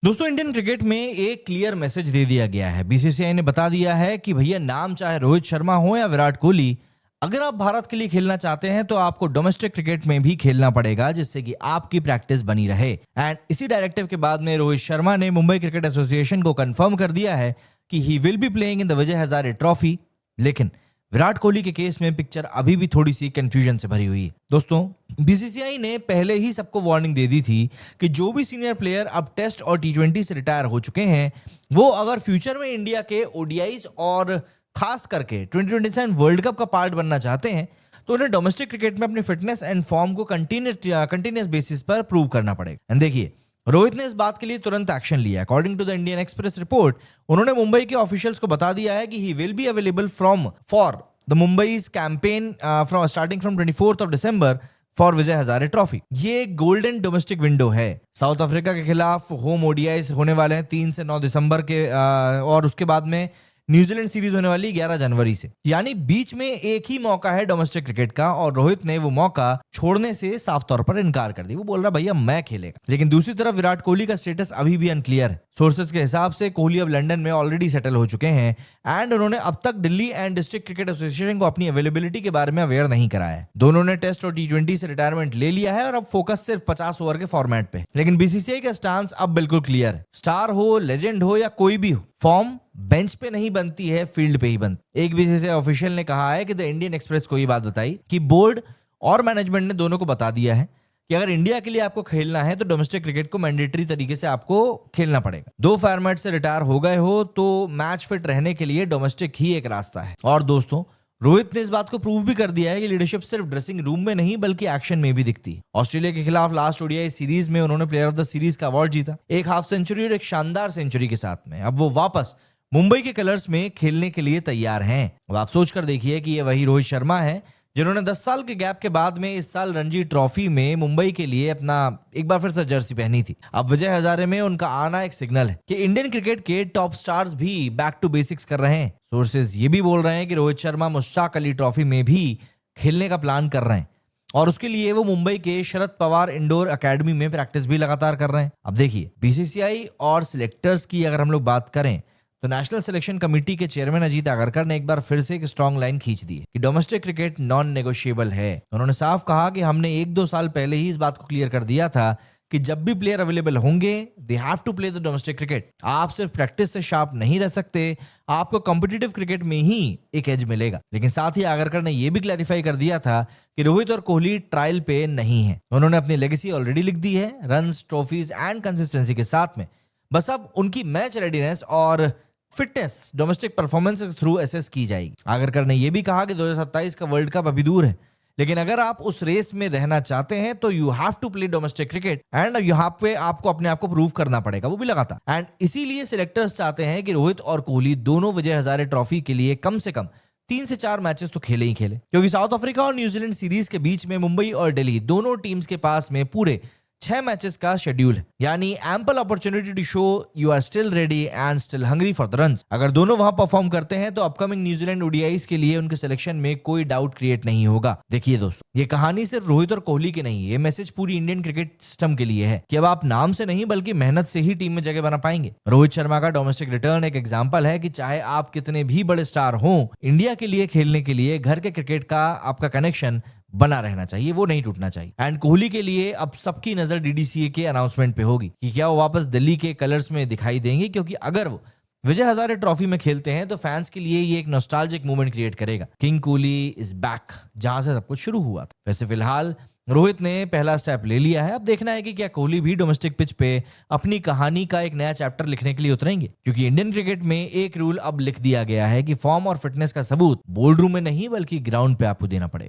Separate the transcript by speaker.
Speaker 1: दोस्तों Indian cricket में एक क्लियर मैसेज दे दिया गया है। बीसीसीआई ने बता दिया है कि भैया नाम चाहे रोहित शर्मा हो या विराट कोहली, अगर आप भारत के लिए खेलना चाहते हैं तो आपको डोमेस्टिक क्रिकेट में भी खेलना पड़ेगा, जिससे कि आपकी प्रैक्टिस बनी रहे। एंड इसी डायरेक्टिव के बाद में रोहित शर्मा ने मुंबई क्रिकेट एसोसिएशन को कंफर्म कर दिया है कि he will be playing in the Vijay Hazare trophy. लेकिन विराट कोहली के केस में पिक्चर अभी भी थोड़ी सी कंफ्यूजन से भरी हुई है। दोस्तों बीसीसीआई ने पहले ही सबको वार्निंग दे दी थी कि जो भी सीनियर प्लेयर अब टेस्ट और टी20 से रिटायर हो चुके हैं, वो अगर फ्यूचर में इंडिया के ओडीआईज और खास करके 2027 वर्ल्ड कप का पार्ट बनना चाहते हैं, तो उन्हें डोमेस्टिक क्रिकेट में अपनी फिटनेस एंड फॉर्म को कंटिन्यूस बेसिस पर प्रूव करना पड़ेगा। एंड देखिए, रोहित ने इस बात के लिए तुरंत एक्शन लिया। According to the Indian Express report, उन्होंने मुंबई के ऑफिशियल्स को बता दिया है कि he will be available for the Mumbai's campaign starting from 24th of December for Vijay Hazare trophy. ये एक गोल्डन डोमेस्टिक विंडो है। साउथ अफ्रीका के खिलाफ होम ओडीआई होने वाले हैं 3 से 9 दिसंबर के, और उसके बाद में न्यूजीलैंड सीरीज होने वाली 11 जनवरी से। यानी बीच में एक ही मौका है डोमेस्टिक क्रिकेट का, और रोहित ने वो मौका छोड़ने से साफ तौर पर इनकार कर दिया। वो बोल रहा भैया मैं खेलेगा। लेकिन दूसरी तरफ विराट कोहली का स्टेटस अभी भी अनक्लियर है। सोर्सेज के हिसाब से कोहली अब लंदन में ऑलरेडी सेटल हो चुके हैं, एंड उन्होंने अब तक Delhi and district cricket association को अपनी अवेलेबिलिटी के बारे में अवेयर नहीं कराया है। दोनों ने टेस्ट और टी20 से रिटायरमेंट ले लिया है और अब फोकस सिर्फ 50 ओवर के फॉर्मेट पे। लेकिन बीसीसीआई का स्टांस अब बिल्कुल क्लियर है। स्टार हो, लेजेंड हो या कोई भी हो, फॉर्म बेंच पे नहीं बनती है, फील्ड पे ही बनती। एक बीसीसीआई ऑफिशियल ने कहा है कि द इंडियन एक्सप्रेस को ये बात बताई कि बोर्ड और मैनेजमेंट ने दोनों को बता दिया है कि अगर इंडिया के लिए आपको खेलना है तो डोमेस्टिक क्रिकेट को मैंडेटरी तरीके से आपको खेलना पड़ेगा। 2 फॉर्मेट से रिटायर हो गए हो तो मैच फिट रहने के लिए डोमेस्टिक ही एक रास्ता है। और दोस्तों रोहित ने इस बात को प्रूव भी कर दिया है कि लीडरशिप सिर्फ ड्रेसिंग रूम में नहीं बल्कि एक्शन में भी दिखती है। ऑस्ट्रेलिया के खिलाफ लास्ट ओडीआई सीरीज में उन्होंने प्लेयर ऑफ द सीरीज का अवार्ड जीता, एक हाफ सेंचुरी और एक शानदार सेंचुरी के साथ में। अब वो वापस मुंबई के कलर्स में खेलने के लिए तैयार हैं। अब आप सोचकर देखिए कि ये वही रोहित शर्मा है जिन्होंने 10 साल के गैप के बाद में इस साल रणजी ट्रॉफी में मुंबई के लिए अपना एक बार फिर से जर्सी पहनी थी। अब विजय हजारे में उनका आना एक सिग्नल है कि इंडियन क्रिकेट के टॉप स्टार्स भी बैक टू बेसिक्स कर रहे हैं। सोर्सेज ये भी बोल रहे हैं कि रोहित शर्मा मुश्ताक अली ट्रॉफी में भी खेलने का प्लान कर रहे हैं, और उसके लिए वो मुंबई के शरद पवार इंडोर एकेडमी में प्रैक्टिस भी लगातार कर रहे हैं। अब देखिए, बीसीसीआई और सिलेक्टर्स की अगर हम लोग बात करें तो नेशनल सिलेक्शन कमेटी के चेयरमैन अजीत आगरकर ने एक बार फिर से एक स्ट्रॉन्ग लाइन खींच दी है कि डोमेस्टिक क्रिकेट नॉन नेगोशिएबल है। उन्होंने साफ कहा कि हमने 1-2 साल पहले ही इस बात को क्लियर कर दिया था कि जब भी प्लेयर अवेलेबल होंगे they have to play the domestic cricket. आप सिर्फ प्रैक्टिस से शार्प नहीं रह सकते, आपको कॉम्पिटिटिव क्रिकेट में ही एक एज मिलेगा। लेकिन साथ ही आगरकर ने यह भी क्लैरिफाई कर दिया था कि रोहित और कोहली ट्रायल पे नहीं है। उन्होंने अपनी लेगेसी ऑलरेडी लिख दी है, रन्स, ट्रॉफीज एंड कंसिस्टेंसी के साथ में। बस अब उनकी मैच रेडीनेस और फिटनेस डोमेस्टिक परफॉर्मेंस के थ्रू एसेस की जाएगी। आगरकर ने यह भी कहा कि 2027 का वर्ल्ड कप अभी दूर है, लेकिन अगर आप उस रेस में रहना चाहते हैं तो you have to play domestic cricket and यहाँ पे आपको अपने आप को प्रूव करना पड़ेगा, वो भी लगातार। एंड इसीलिए सिलेक्टर्स चाहते हैं कि रोहित और कोहली दोनों विजय हजारे ट्रॉफी के लिए कम से कम 3 से 4 मैचेस तो खेले ही खेले, क्योंकि साउथ अफ्रीका और न्यूजीलैंड सीरीज के बीच में मुंबई और दिल्ली दोनों टीम्स के पास में पूरे 6 मैचेस का शेड्यूल है। यानी ample opportunity to show you are still ready and still hungry for the runs. अगर दोनों वहां परफॉर्म करते हैं तो अपकमिंग न्यूजीलैंड ओडीआईज के लिए उनके सिलेक्शन में कोई डाउट क्रिएट नहीं होगा। देखिए दोस्तों, ये कहानी सिर्फ रोहित और कोहली की नहीं है, ये मैसेज पूरी इंडियन क्रिकेट सिस्टम के लिए है कि अब आप नाम से नहीं बल्कि मेहनत से ही टीम में जगह बना पाएंगे। रोहित शर्मा का डोमेस्टिक रिटर्न एक एग्जाम्पल है कि चाहे आप कितने भी बड़े स्टार हों, इंडिया के लिए खेलने के लिए घर के क्रिकेट का आपका कनेक्शन बना रहना चाहिए, वो नहीं टूटना चाहिए। एंड कोहली के लिए अब सबकी नजर डीडीसीए के अनाउंसमेंट पे होगी कि क्या वो वापस दिल्ली के कलर्स में दिखाई देंगे, क्योंकि अगर वो विजय हजारे ट्रॉफी में खेलते हैं तो फैंस के लिए ये एक नॉस्टैल्जिक मोमेंट क्रिएट करेगा। किंग कोहली इज बैक, जहां से सब कुछ शुरू हुआ था। वैसे फिलहाल रोहित ने पहला स्टेप ले लिया है। अब देखना है कि क्या कोहली भी डोमेस्टिक पिच पे अपनी कहानी का एक नया चैप्टर लिखने के लिए उतरेंगे, क्योंकि इंडियन क्रिकेट में एक रूल अब लिख दिया गया है कि फॉर्म और फिटनेस का सबूत बोर्ड रूम में नहीं बल्कि ग्राउंड पे आपको देना पड़ेगा।